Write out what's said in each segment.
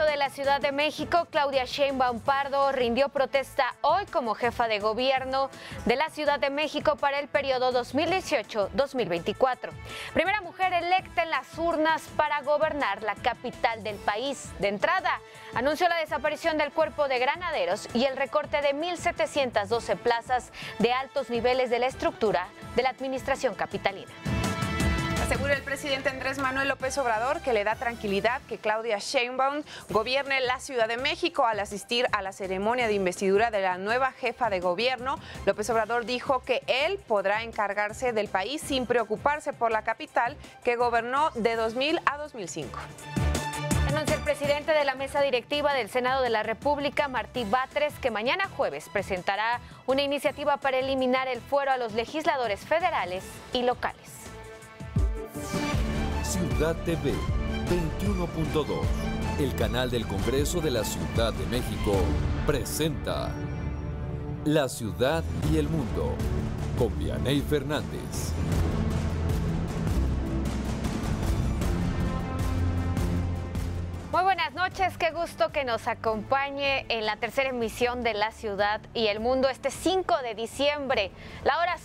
De la Ciudad de México, Claudia Sheinbaum Pardo rindió protesta hoy como jefa de gobierno de la Ciudad de México para el periodo 2018-2024. Primera mujer electa en las urnas para gobernar la capital del país. De entrada, anunció la desaparición del Cuerpo de Granaderos y el recorte de 1,712 plazas de altos niveles de la estructura de la administración capitalina. Asegura el presidente Andrés Manuel López Obrador que le da tranquilidad que Claudia Sheinbaum gobierne la Ciudad de México. Al asistir a la ceremonia de investidura de la nueva jefa de gobierno, López Obrador dijo que él podrá encargarse del país sin preocuparse por la capital que gobernó de 2000 a 2005. Anuncia el presidente de la mesa directiva del Senado de la República, Martí Batres, que mañana jueves presentará una iniciativa para eliminar el fuero a los legisladores federales y locales. Ciudad TV 21.2, el canal del Congreso de la Ciudad de México, presenta La Ciudad y el Mundo, con Vianey Fernández. Muy buenas noches, qué gusto que nos acompañe en la tercera emisión de La Ciudad y el Mundo este 5 de diciembre. La hora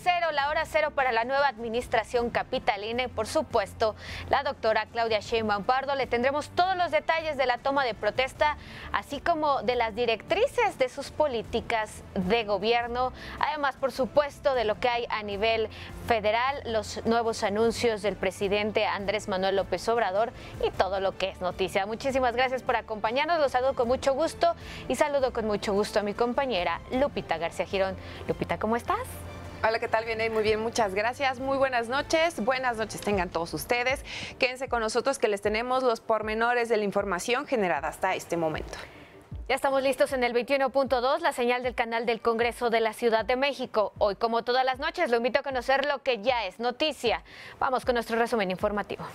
cero para la nueva administración capitalina y por supuesto la doctora Claudia Sheinbaum Pardo. Le tendremos todos los detalles de la toma de protesta, así como de las directrices de sus políticas de gobierno. Además, por supuesto, de lo que hay a nivel federal, los nuevos anuncios del presidente Andrés Manuel López Obrador y todo lo que es noticia. Muchísimas gracias por acompañarnos, los saludo con mucho gusto y saludo con mucho gusto a mi compañera Lupita García Girón. Lupita, ¿cómo estás? Hola, ¿qué tal? Bien, muy bien, muchas gracias. Muy buenas noches tengan todos ustedes. Quédense con nosotros que les tenemos los pormenores de la información generada hasta este momento. Ya estamos listos en el 21.2, la señal del canal del Congreso de la Ciudad de México. Hoy, como todas las noches, lo invito a conocer lo que ya es noticia. Vamos con nuestro resumen informativo.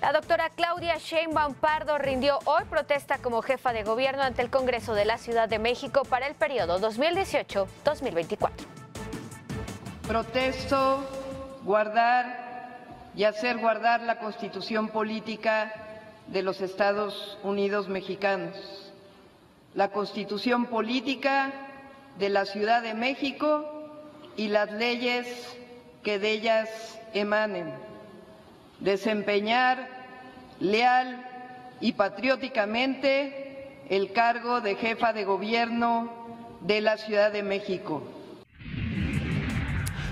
La doctora Claudia Sheinbaum Pardo rindió hoy protesta como jefa de gobierno ante el Congreso de la Ciudad de México para el periodo 2018-2024. Protesto guardar y hacer guardar la Constitución política de los Estados Unidos mexicanos, la Constitución política de la Ciudad de México y las leyes que de ellas emanen. Desempeñar leal y patrióticamente el cargo de jefa de gobierno de la Ciudad de México.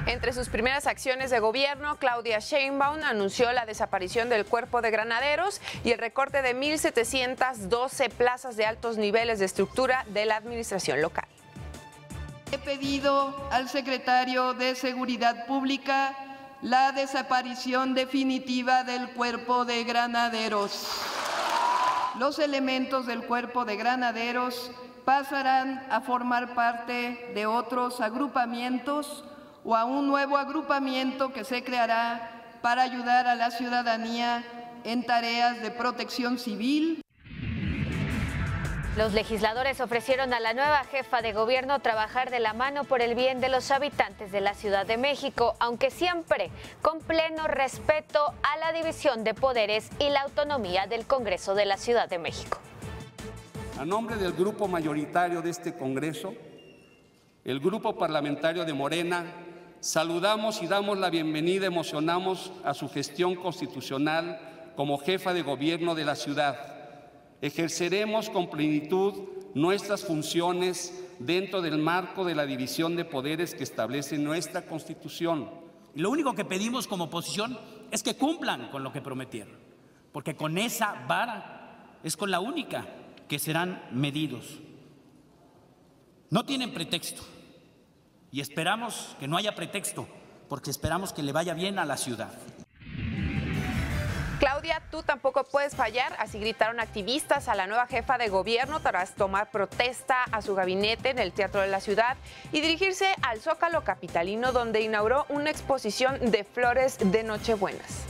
Entre sus primeras acciones de gobierno, Claudia Sheinbaum anunció la desaparición del Cuerpo de Granaderos y el recorte de 1,712 plazas de altos niveles de estructura de la administración local. He pedido al secretario de Seguridad Pública la desaparición definitiva del Cuerpo de Granaderos. Los elementos del Cuerpo de Granaderos pasarán a formar parte de otros agrupamientos o a un nuevo agrupamiento que se creará para ayudar a la ciudadanía en tareas de protección civil. Los legisladores ofrecieron a la nueva jefa de gobierno trabajar de la mano por el bien de los habitantes de la Ciudad de México, aunque siempre con pleno respeto a la división de poderes y la autonomía del Congreso de la Ciudad de México. A nombre del grupo mayoritario de este Congreso, el grupo parlamentario de Morena, saludamos y damos la bienvenida, emocionamos a su gestión constitucional como jefa de gobierno de la ciudad. Ejerceremos con plenitud nuestras funciones dentro del marco de la división de poderes que establece nuestra Constitución. Y lo único que pedimos como oposición es que cumplan con lo que prometieron, porque con esa vara es con la única que serán medidos. No tienen pretexto y esperamos que no haya pretexto, porque esperamos que le vaya bien a la ciudad. Claudia, tú tampoco puedes fallar, así gritaron activistas a la nueva jefa de gobierno tras tomar protesta a su gabinete en el Teatro de la Ciudad y dirigirse al Zócalo capitalino, donde inauguró una exposición de flores de Nochebuenas.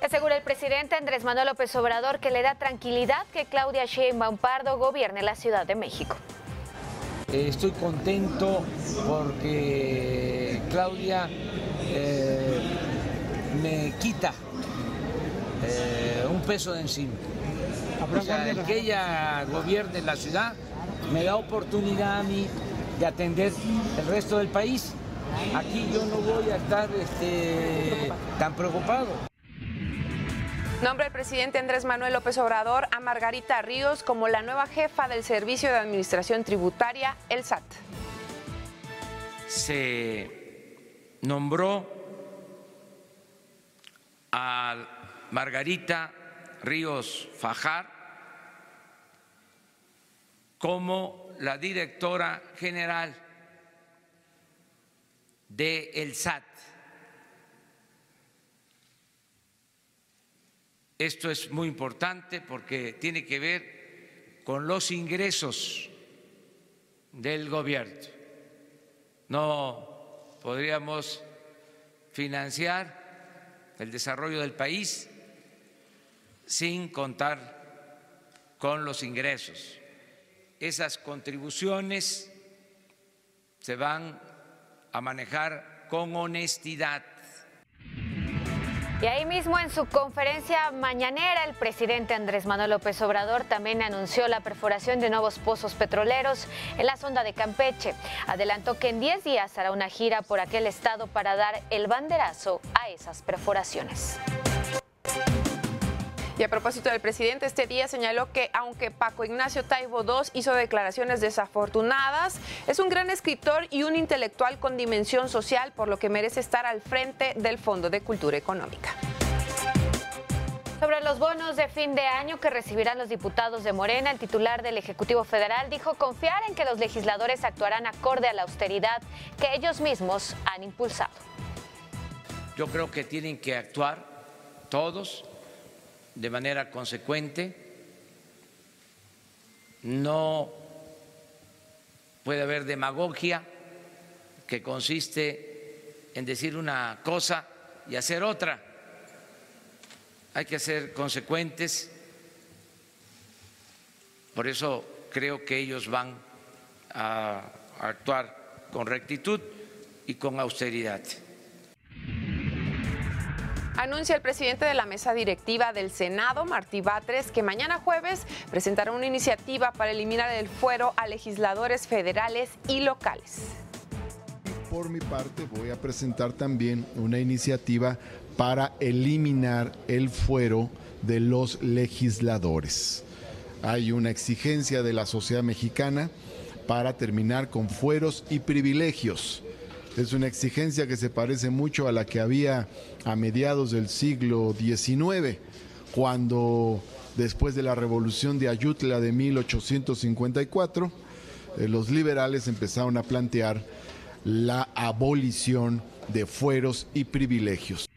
Asegura el presidente Andrés Manuel López Obrador que le da tranquilidad que Claudia Sheinbaum Pardo gobierne la Ciudad de México. Estoy contento porque Claudia me quita un peso de encima. O sea, el que ella gobierne la ciudad me da oportunidad a mí de atender el resto del país. Aquí yo no voy a estar tan preocupado. Nombra el presidente Andrés Manuel López Obrador a Margarita Ríos como la nueva jefa del Servicio de Administración Tributaria, el SAT. Se nombró a Margarita Ríos Fajar como la directora general del SAT. Esto es muy importante porque tiene que ver con los ingresos del gobierno. No podríamos financiar el desarrollo del país sin contar con los ingresos. Esas contribuciones se van a manejar con honestidad. Y ahí mismo en su conferencia mañanera, el presidente Andrés Manuel López Obrador también anunció la perforación de nuevos pozos petroleros en la sonda de Campeche. Adelantó que en 10 días hará una gira por aquel estado para dar el banderazo a esas perforaciones. Y a propósito del presidente, este día señaló que aunque Paco Ignacio Taibo II hizo declaraciones desafortunadas, es un gran escritor y un intelectual con dimensión social, por lo que merece estar al frente del Fondo de Cultura Económica. Sobre los bonos de fin de año que recibirán los diputados de Morena, el titular del Ejecutivo Federal dijo confiar en que los legisladores actuarán acorde a la austeridad que ellos mismos han impulsado. Yo creo que tienen que actuar todos de manera consecuente. No puede haber demagogia que consiste en decir una cosa y hacer otra. Hay que ser consecuentes. Por eso creo que ellos van a actuar con rectitud y con austeridad. Anuncia el presidente de la mesa directiva del Senado, Martí Batres, que mañana jueves presentará una iniciativa para eliminar el fuero a legisladores federales y locales. Por mi parte, voy a presentar también una iniciativa para eliminar el fuero de los legisladores. Hay una exigencia de la sociedad mexicana para terminar con fueros y privilegios. Es una exigencia que se parece mucho a la que había a mediados del siglo XIX, cuando después de la Revolución de Ayutla de 1854, los liberales empezaron a plantear la abolición de fueros y privilegios.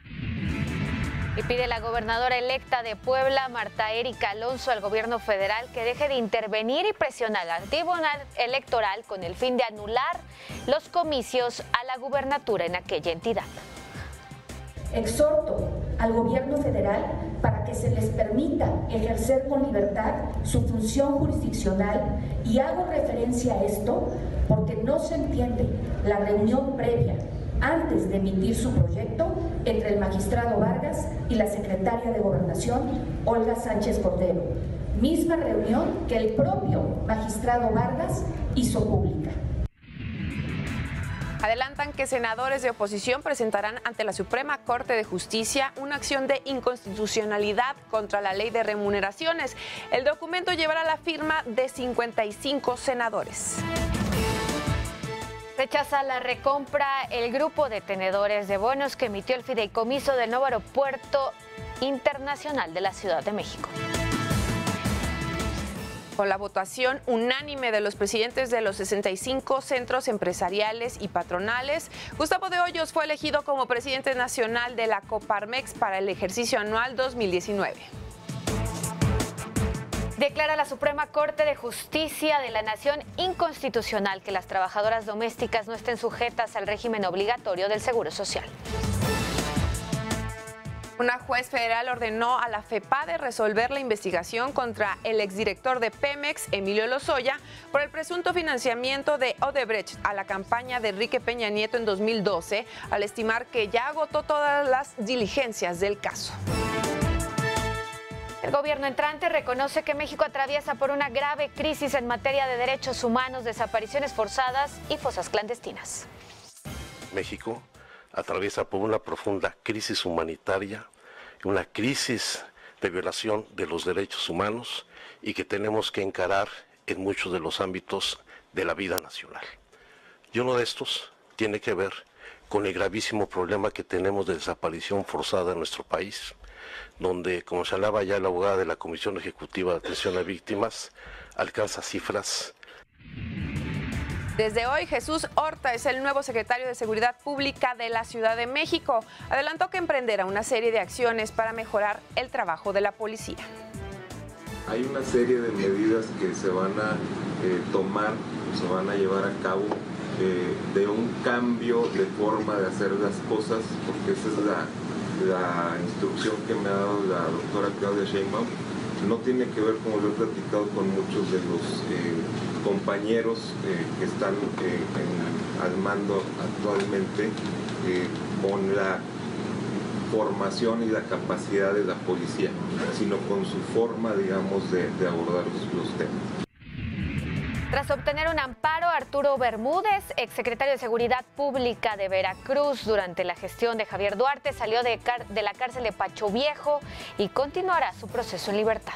Y pide la gobernadora electa de Puebla, Marta Erika Alonso, al gobierno federal que deje de intervenir y presionar al tribunal electoral con el fin de anular los comicios a la gubernatura en aquella entidad. Exhorto al gobierno federal para que se les permita ejercer con libertad su función jurisdiccional, y hago referencia a esto porque no se entiende la reunión previa antes de emitir su proyecto entre el magistrado Vargas y la secretaria de Gobernación, Olga Sánchez Cordero, misma reunión que el propio magistrado Vargas hizo pública. Adelantan que senadores de oposición presentarán ante la Suprema Corte de Justicia una acción de inconstitucionalidad contra la ley de remuneraciones. El documento llevará la firma de 55 senadores. Rechaza la recompra el grupo de tenedores de bonos que emitió el fideicomiso del nuevo aeropuerto internacional de la Ciudad de México. Con la votación unánime de los presidentes de los 65 centros empresariales y patronales, Gustavo de Hoyos fue elegido como presidente nacional de la Coparmex para el ejercicio anual 2019. Declara la Suprema Corte de Justicia de la Nación inconstitucional que las trabajadoras domésticas no estén sujetas al régimen obligatorio del Seguro Social. Una juez federal ordenó a la FEPADE resolver la investigación contra el exdirector de Pemex, Emilio Lozoya, por el presunto financiamiento de Odebrecht a la campaña de Enrique Peña Nieto en 2012, al estimar que ya agotó todas las diligencias del caso. El gobierno entrante reconoce que México atraviesa por una grave crisis en materia de derechos humanos, desapariciones forzadas y fosas clandestinas. México atraviesa por una profunda crisis humanitaria, una crisis de violación de los derechos humanos y que tenemos que encarar en muchos de los ámbitos de la vida nacional. Y uno de estos tiene que ver con el gravísimo problema que tenemos de desaparición forzada en nuestro país, donde, como señalaba ya la abogada de la Comisión Ejecutiva de Atención a Víctimas, alcanza cifras. Desde hoy, Jesús Horta es el nuevo secretario de Seguridad Pública de la Ciudad de México. Adelantó que emprenderá una serie de acciones para mejorar el trabajo de la policía. Hay una serie de medidas que se van a tomar, se van a llevar a cabo de un cambio de forma de hacer las cosas, porque esa es la instrucción que me ha dado la doctora Claudia Sheinbaum. No tiene que ver, como lo he platicado con muchos de los compañeros que están al mando actualmente, con la formación y la capacidad de la policía, sino con su forma, digamos, de abordar los temas. Tras obtener un amparo, Arturo Bermúdez, exsecretario de Seguridad Pública de Veracruz durante la gestión de Javier Duarte, salió de la cárcel de Pacho Viejo y continuará su proceso en libertad.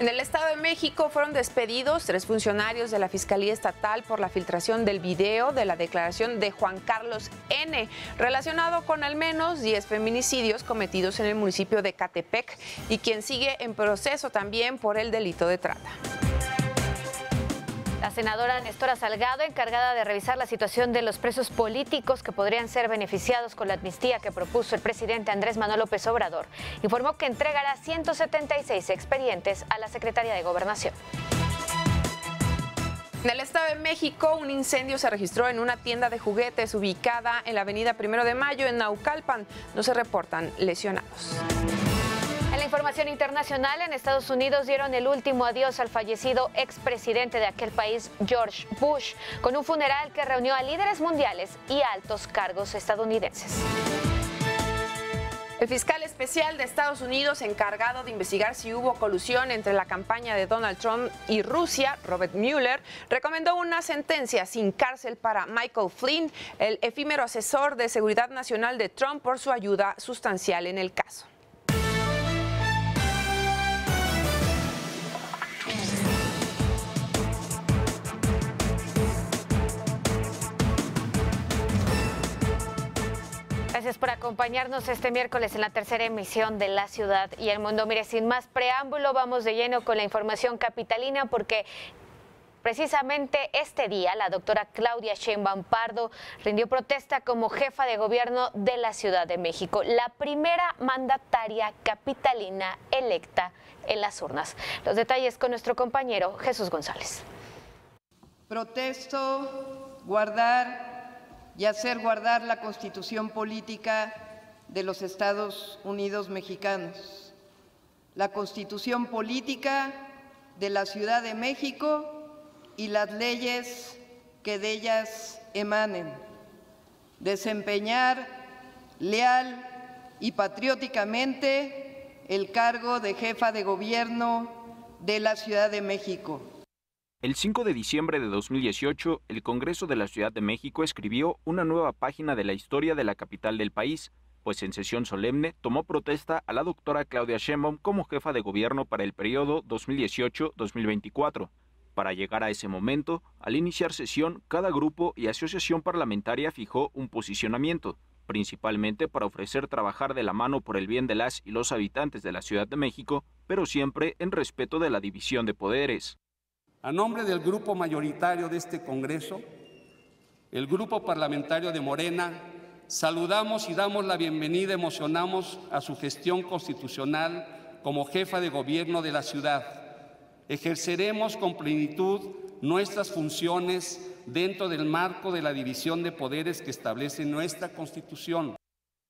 En el Estado de México fueron despedidos 3 funcionarios de la Fiscalía Estatal por la filtración del video de la declaración de Juan Carlos N., relacionado con al menos 10 feminicidios cometidos en el municipio de Catepec y quien sigue en proceso también por el delito de trata. La senadora Nestora Salgado, encargada de revisar la situación de los presos políticos que podrían ser beneficiados con la amnistía que propuso el presidente Andrés Manuel López Obrador, informó que entregará 176 expedientes a la Secretaría de Gobernación. En el Estado de México, un incendio se registró en una tienda de juguetes ubicada en la avenida 1 de Mayo en Naucalpan. No se reportan lesionados. En la información internacional, en Estados Unidos dieron el último adiós al fallecido expresidente de aquel país, George Bush, con un funeral que reunió a líderes mundiales y altos cargos estadounidenses. El fiscal especial de Estados Unidos, encargado de investigar si hubo colusión entre la campaña de Donald Trump y Rusia, Robert Mueller, recomendó una sentencia sin cárcel para Michael Flynn, el efímero asesor de seguridad nacional de Trump, por su ayuda sustancial en el caso. Gracias por acompañarnos este miércoles en la tercera emisión de La Ciudad y el Mundo. Mire, sin más preámbulo, vamos de lleno con la información capitalina porque precisamente este día la doctora Claudia Sheinbaum Pardo rindió protesta como jefa de gobierno de la Ciudad de México, la primera mandataria capitalina electa en las urnas. Los detalles con nuestro compañero Jesús González. Protesto guardar y hacer guardar la Constitución política de los Estados Unidos mexicanos, la Constitución política de la Ciudad de México y las leyes que de ellas emanen, desempeñar leal y patrióticamente el cargo de jefa de gobierno de la Ciudad de México. El 5 de diciembre de 2018, el Congreso de la Ciudad de México escribió una nueva página de la historia de la capital del país, pues en sesión solemne tomó protesta a la doctora Claudia Sheinbaum como jefa de gobierno para el periodo 2018-2024. Para llegar a ese momento, al iniciar sesión, cada grupo y asociación parlamentaria fijó un posicionamiento, principalmente para ofrecer trabajar de la mano por el bien de las y los habitantes de la Ciudad de México, pero siempre en respeto de la división de poderes. A nombre del grupo mayoritario de este Congreso, el Grupo Parlamentario de Morena, saludamos y damos la bienvenida, emocionamos a su gestión constitucional como jefa de gobierno de la ciudad. Ejerceremos con plenitud nuestras funciones dentro del marco de la división de poderes que establece nuestra Constitución.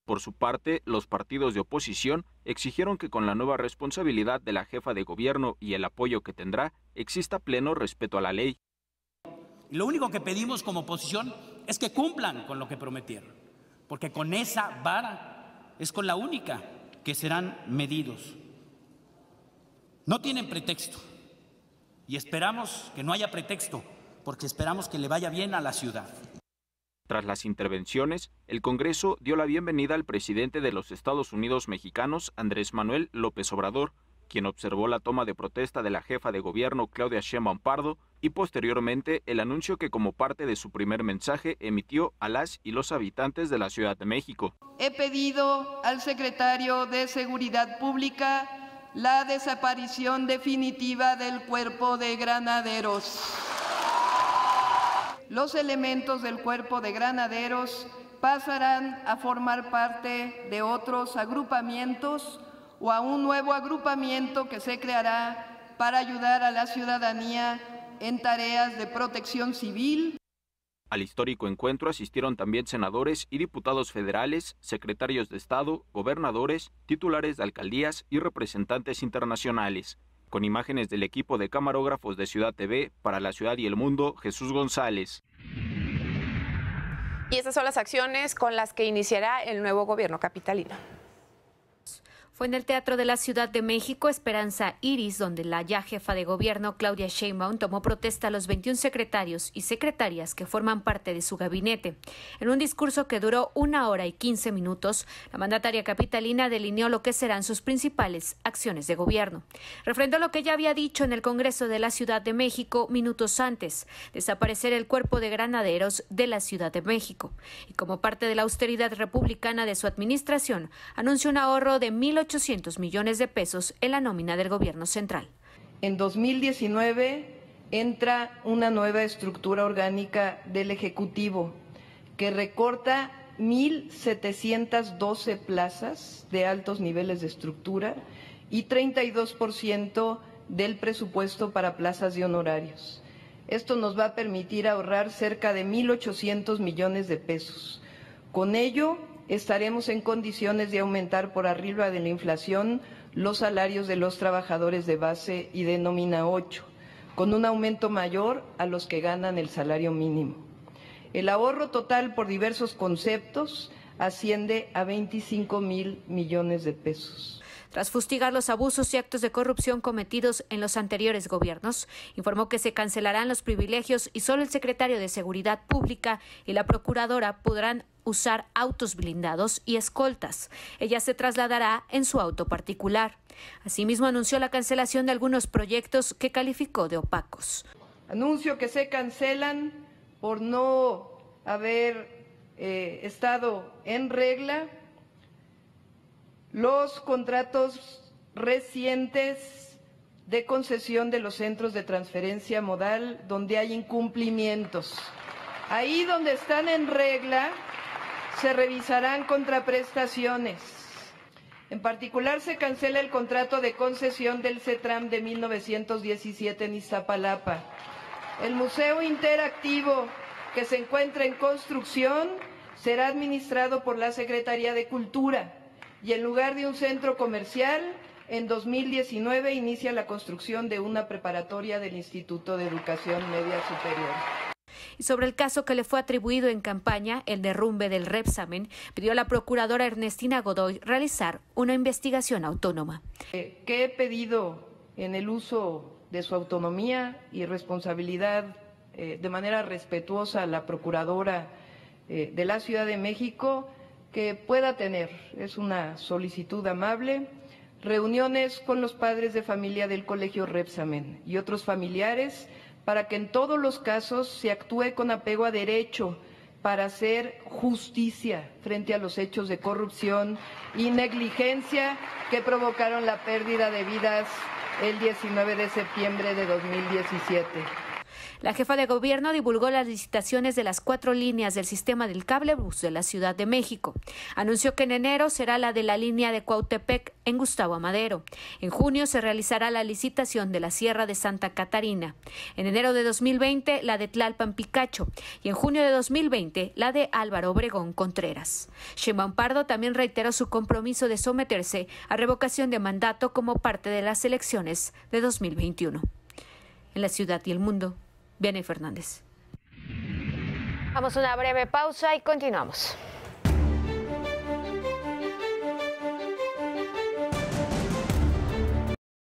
Por su parte, los partidos de oposición exigieron que con la nueva responsabilidad de la jefa de gobierno y el apoyo que tendrá, exista pleno respeto a la ley. Y lo único que pedimos como oposición es que cumplan con lo que prometieron, porque con esa vara es con la única que serán medidos. No tienen pretexto y esperamos que no haya pretexto, porque esperamos que le vaya bien a la ciudad. Tras las intervenciones, el Congreso dio la bienvenida al presidente de los Estados Unidos mexicanos, Andrés Manuel López Obrador, quien observó la toma de protesta de la jefa de gobierno, Claudia Sheinbaum Pardo, y posteriormente el anuncio que como parte de su primer mensaje emitió a las y los habitantes de la Ciudad de México. He pedido al secretario de Seguridad Pública la desaparición definitiva del Cuerpo de Granaderos. Los elementos del Cuerpo de Granaderos pasarán a formar parte de otros agrupamientos o a un nuevo agrupamiento que se creará para ayudar a la ciudadanía en tareas de protección civil. Al histórico encuentro asistieron también senadores y diputados federales, secretarios de Estado, gobernadores, titulares de alcaldías y representantes internacionales. Con imágenes del equipo de camarógrafos de Ciudad TV, para La Ciudad y el Mundo, Jesús González. Y estas son las acciones con las que iniciará el nuevo gobierno capitalino. Fue en el Teatro de la Ciudad de México, Esperanza Iris, donde la ya jefa de gobierno, Claudia Sheinbaum, tomó protesta a los 21 secretarios y secretarias que forman parte de su gabinete. En un discurso que duró 1 hora y 15 minutos, la mandataria capitalina delineó lo que serán sus principales acciones de gobierno. Refrendó lo que ya había dicho en el Congreso de la Ciudad de México minutos antes: desaparecer el Cuerpo de Granaderos de la Ciudad de México. Y como parte de la austeridad republicana de su administración, anunció un ahorro de 1.800 millones de pesos en la nómina del gobierno central. En 2019 entra una nueva estructura orgánica del Ejecutivo que recorta 1.712 plazas de altos niveles de estructura y 32% del presupuesto para plazas de honorarios. Esto nos va a permitir ahorrar cerca de 1.800 millones de pesos. Con ello, estaremos en condiciones de aumentar por arriba de la inflación los salarios de los trabajadores de base y de nómina 8, con un aumento mayor a los que ganan el salario mínimo. El ahorro total por diversos conceptos asciende a 25.000 millones de pesos. Tras fustigar los abusos y actos de corrupción cometidos en los anteriores gobiernos, informó que se cancelarán los privilegios y solo el secretario de Seguridad Pública y la procuradora podrán usar autos blindados y escoltas. Ella se trasladará en su auto particular. Asimismo, anunció la cancelación de algunos proyectos que calificó de opacos. Anuncio que se cancelan por no haber estado en regla los contratos recientes de concesión de los centros de transferencia modal donde hay incumplimientos. Ahí donde están en regla se revisarán contraprestaciones. En particular, se cancela el contrato de concesión del CETRAM de 1917 en Iztapalapa. El Museo Interactivo, que se encuentra en construcción, será administrado por la Secretaría de Cultura. Y en lugar de un centro comercial, en 2019 inicia la construcción de una preparatoria del Instituto de Educación Media Superior. Y sobre el caso que le fue atribuido en campaña, el derrumbe del Repsamen, pidió a la procuradora Ernestina Godoy realizar una investigación autónoma. Que he pedido en el uso de su autonomía y responsabilidad de manera respetuosa a la procuradora de la Ciudad de México que pueda tener, es una solicitud amable, reuniones con los padres de familia del Colegio Repsamen y otros familiares para que en todos los casos se actúe con apego a derecho, para hacer justicia frente a los hechos de corrupción y negligencia que provocaron la pérdida de vidas el 19 de septiembre de 2017. La jefa de gobierno divulgó las licitaciones de las 4 líneas del sistema del cablebús de la Ciudad de México. Anunció que en enero será la de la línea de Cuautepec en Gustavo Amadero. En junio se realizará la licitación de la Sierra de Santa Catarina. En enero de 2020 la de Tlalpan Picacho y en junio de 2020 la de Álvaro Obregón Contreras. Sheinbaum Pardo también reiteró su compromiso de someterse a revocación de mandato como parte de las elecciones de 2021. En la Ciudad y el Mundo, Vianney Fernández. Vamos a una breve pausa y continuamos.